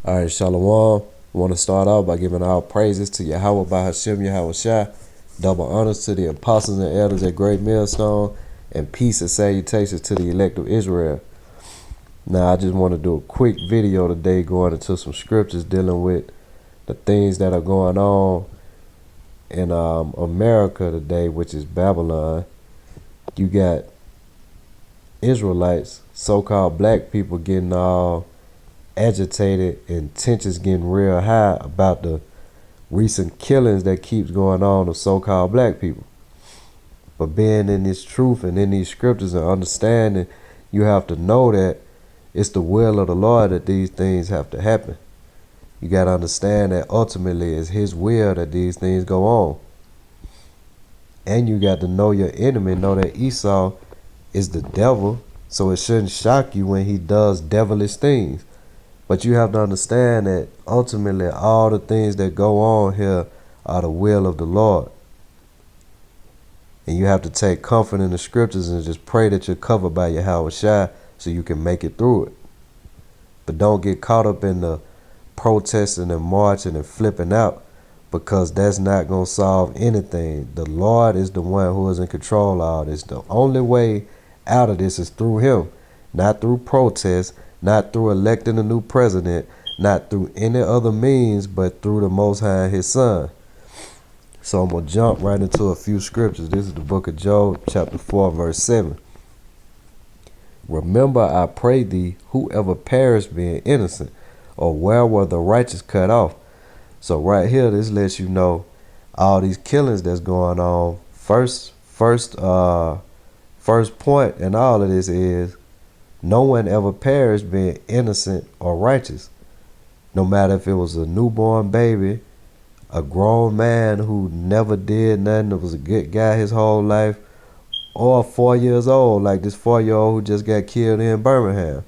All right, Shalom. Want to start off by giving all praises to Yahweh by Hashem Yahweh Shai, double honors to the apostles and elders at Great Millstone, and peace and salutations to the elect of Israel. Now, I just want to do a quick video today going into some scriptures dealing with the things that are going on in America today, which is Babylon. You got Israelites, so-called black people, getting all agitated and tensions getting real high about the recent killings that keeps going on of so-called black people. But being in this truth and in these scriptures and understanding, you have to know that it's the will of the Lord that these things have to happen. You got to understand that ultimately it's his will that these things go on. And you got to know your enemy, know that Esau is the devil, so it shouldn't shock you when he does devilish things. But you have to understand that ultimately all the things that go on here are the will of the Lord. And you have to take comfort in the scriptures and just pray that you're covered by Yahweh Shai so you can make it through it. But don't get caught up in the protesting and marching and flipping out, because that's not going to solve anything. The Lord is the one who is in control of all this. The only way out of this is through him, not through protest, not through electing a new president, not through any other means, but through the Most High and his Son. So I'm going to jump right into a few scriptures. This is the book of Job, chapter 4, verse 7. Remember, I pray thee, whoever perished being innocent, or where were the righteous cut off? So right here, this lets you know all these killings that's going on. First point in all of this is no one ever perished being innocent or righteous. No matter if it was a newborn baby, a grown man who never did nothing, that was a good guy his whole life, or 4 years old, like this 4-year-old who just got killed in Birmingham.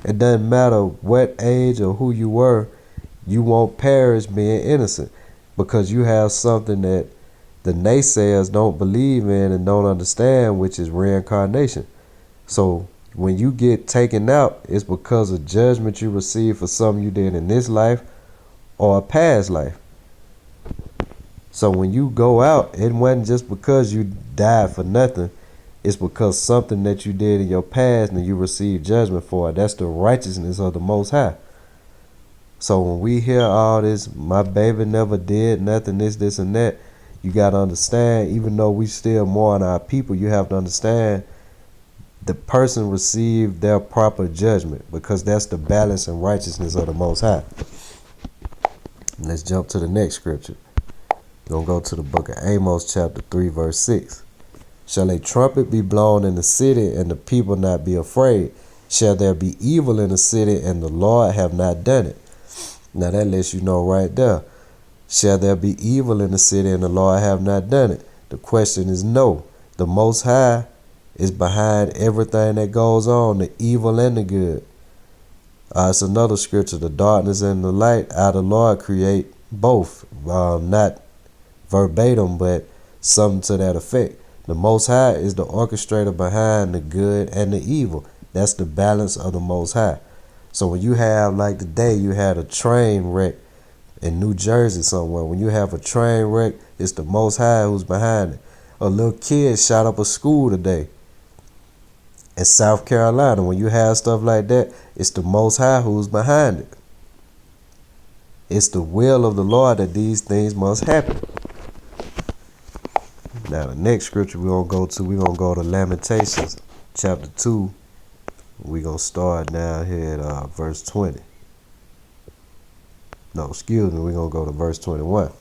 It doesn't matter what age or who you were, you won't perish being innocent, because you have something that the naysayers don't believe in and don't understand, which is reincarnation. So when you get taken out, it's because of judgment you received for something you did in this life or a past life. So when you go out, it wasn't just because you died for nothing. It's because something that you did in your past and you received judgment for it. That's the righteousness of the Most High. So when we hear all this, my baby never did nothing, this, and that, you got to understand, even though we still mourn our people, you have to understand the person received their proper judgment, because that's the balance and righteousness of the Most High. Let's jump to the next scripture. We're going to go to the book of Amos, chapter 3, verse 6. Shall a trumpet be blown in the city, and the people not be afraid? Shall there be evil in the city, and the Lord have not done it? Now that lets you know right there. Shall there be evil in the city, and the Lord have not done it? The question is no. The Most High is behind everything that goes on, the evil and the good. It's another scripture, the darkness and the light, out of the Lord create both. Not verbatim, but something to that effect. The Most High is the orchestrator behind the good and the evil. That's the balance of the Most High. So when you have, like today, you had a train wreck in New Jersey somewhere. When you have a train wreck, it's the Most High who's behind it. A little kid shot up a school today in South Carolina. When you have stuff like that, it's the Most High who's behind it. It's the will of the Lord that these things must happen. Now the next scripture we're going to go to Lamentations chapter 2. We're going to start down here at verse 20. No, excuse me, we're going to go to verse 21.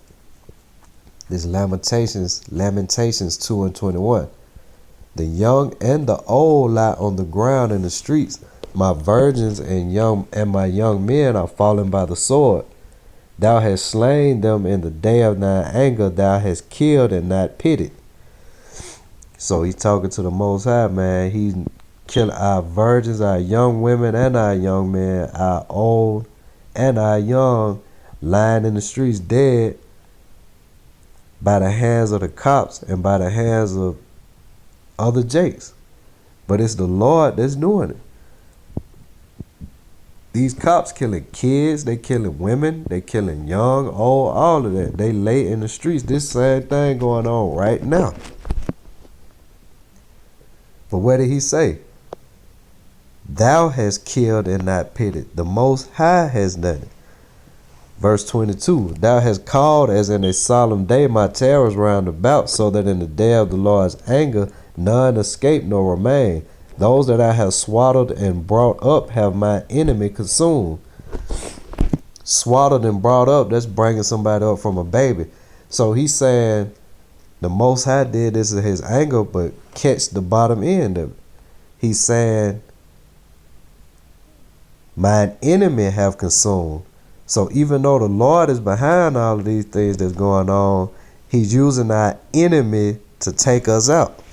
This Lamentations 2 and 21. The young and the old lie on the ground in the streets. My virgins and my young men are fallen by the sword. Thou hast slain them in the day of thine anger. Thou hast killed and not pitied. So he's talking to the Most High, man. He's killing our virgins, our young women, and our young men, our old and our young, lying in the streets dead by the hands of the cops and by the hands of other jakes. But it's the Lord that's doing it. These cops killing kids, they killing women, they killing young, old, all of that. They lay in the streets. This same thing going on right now. But what did he say? Thou hast killed and not pitied. The Most High has done it. Verse 22, thou hast called as in a solemn day my terrors round about, so that in the day of the Lord's anger none escape nor remain. Those that I have swaddled and brought up have my enemy consumed. Swaddled and brought up, that's bringing somebody up from a baby. So he's saying the Most High did this in his anger, but catch the bottom end of it. He's saying mine enemy have consumed. So even though the Lord is behind all of these things that's going on, he's using our enemy to take us out.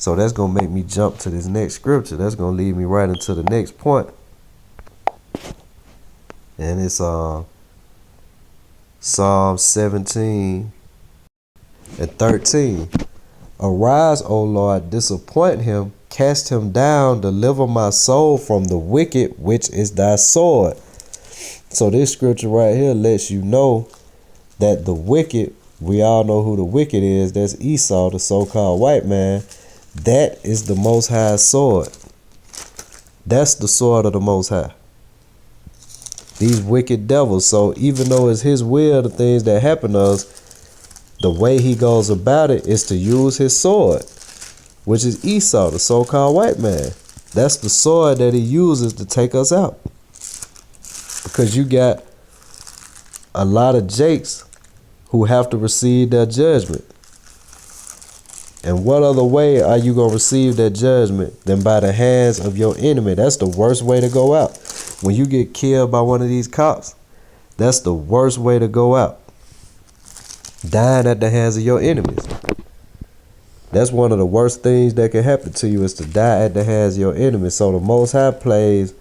So that's going to make me jump to this next scripture. That's going to lead me right into the next point. And it's Psalm 17 and 13. Arise, O Lord, disappoint him, cast him down, deliver my soul from the wicked, which is thy sword. So this scripture right here lets you know that the wicked, we all know who the wicked is. That's Esau, the so-called white man. That is the Most High's sword. That's the sword of the Most High. These wicked devils. So even though it's his will, the things that happen to us, the way he goes about it is to use his sword, which is Esau, the so-called white man. That's the sword that he uses to take us out. Because you got a lot of Jakes who have to receive their judgment. And what other way are you going to receive that judgment than by the hands of your enemy? That's the worst way to go out. When you get killed by one of these cops, that's the worst way to go out. Dying at the hands of your enemies. That's one of the worst things that can happen to you, is to die at the hands of your enemies. So the Most High plays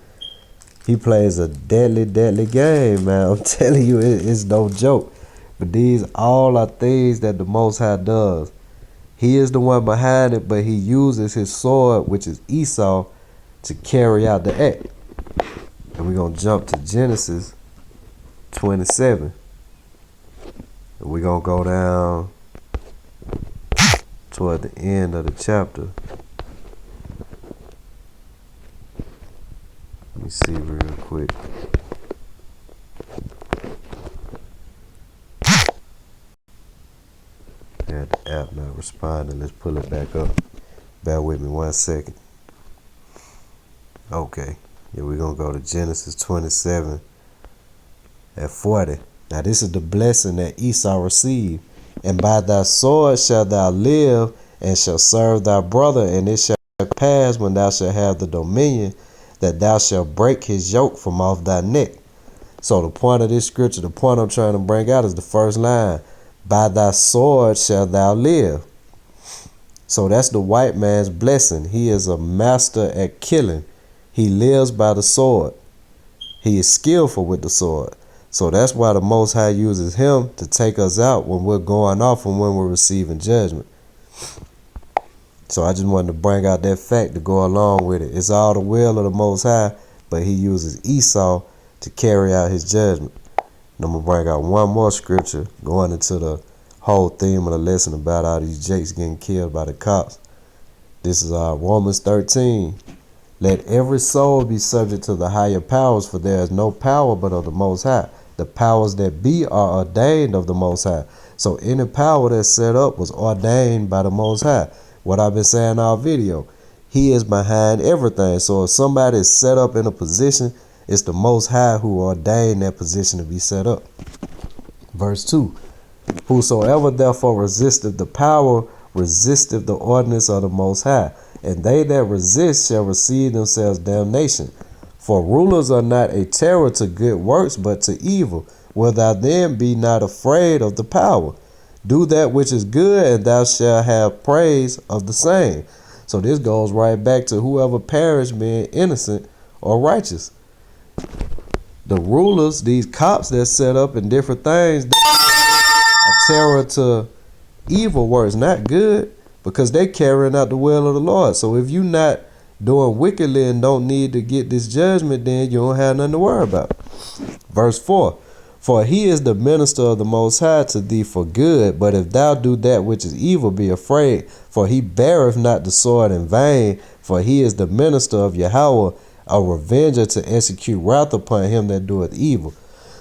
a deadly, deadly game, man. I'm telling you, it's no joke. But these all are things that the Most High does. He is the one behind it, but he uses his sword, which is Esau, to carry out the act. And we're going to jump to Genesis 27. And we're going to go down toward the end of the chapter. Let me see real quick. Had the app not responding. Let's pull it back up. Bear with me 1 second. Okay. Yeah, we're going to go to Genesis 27 at 40. Now this is the blessing that Esau received. And by thy sword shalt thou live, and shalt serve thy brother, and it shall pass when thou shalt have the dominion, that thou shalt break his yoke from off thy neck. So the point of this scripture, the point I'm trying to bring out is the first line. By thy sword shalt thou live. So that's the white man's blessing. He is a master at killing. He lives by the sword. He is skillful with the sword. So that's why the Most High uses him to take us out when we're going off and when we're receiving judgment. So I just wanted to bring out that fact to go along with it. It's all the will of the Most High, but he uses Esau to carry out his judgment. And I'm going to bring out one more scripture going into the whole theme of the lesson about all these Jakes getting killed by the cops. This is Romans 13. Let every soul be subject to the higher powers, for there is no power but of the Most High. The powers that be are ordained of the Most High. So any power that's set up was ordained by the Most High. What I've been saying all video, he is behind everything. So if somebody is set up in a position, it's the Most High who ordained that position to be set up. Verse 2. Whosoever therefore resisteth the power, resisteth the ordinance of the Most High. And they that resist shall receive themselves damnation. For rulers are not a terror to good works, but to evil. Will thou then be not afraid of the power? Do that which is good, and thou shalt have praise of the same. So this goes right back to whoever perished being innocent or righteous. The rulers, these cops that set up in different things, they are terror to evil works, not good, because they carrying out the will of the Lord. So if you not doing wickedly and don't need to get this judgment, then you don't have nothing to worry about. Verse 4. For he is the minister of the Most High to thee for good, but if thou do that which is evil, be afraid, for he beareth not the sword in vain, for he is the minister of Yahweh, a revenger to execute wrath upon him that doeth evil.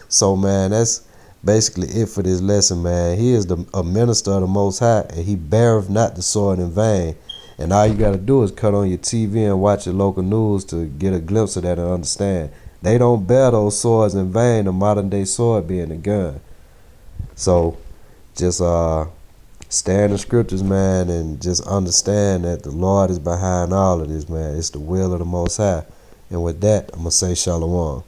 So, man, that's basically it for this lesson, man. He is a minister of the Most High, and he beareth not the sword in vain. And all you got to do is cut on your TV and watch your local news to get a glimpse of that and understand. They don't bear those swords in vain, the modern day sword being a gun. So just stay in the scriptures, man, and just understand that the Lord is behind all of this, man. It's the will of the Most High. And with that, I'm going to say shalom.